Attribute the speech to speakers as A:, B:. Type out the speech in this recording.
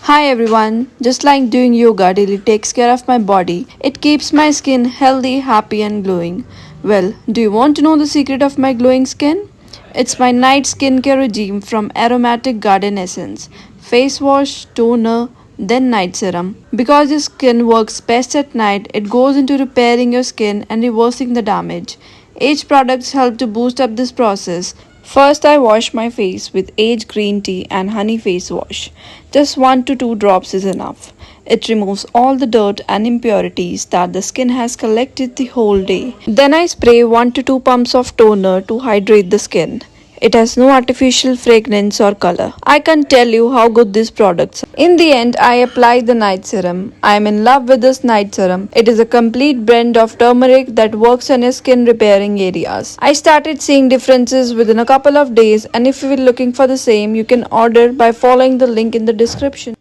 A: Hi everyone, just like doing yoga daily takes care of my body, it keeps my skin healthy, happy, and glowing. Well, do you want to know the secret of my glowing skin? It's my night skincare regime from Aromatic Garden Essence, face wash, toner, then night serum. Because your skin works best at night, it goes into repairing your skin and reversing the damage. Each products help to boost up this process. First, I wash my face with Age green tea and honey face wash. Just 1 to 2 drops is enough. It removes all the dirt and impurities that the skin has collected the whole day. Then I spray 1 to 2 pumps of toner to hydrate the skin. It has no artificial fragrance or color. I can't tell you how good these products are. In the end, I apply the night serum. I am in love with this night serum. It is a complete blend of turmeric that works on your skin repairing areas. I started seeing differences within a couple of days, and if you are looking for the same, you can order by following the link in the description.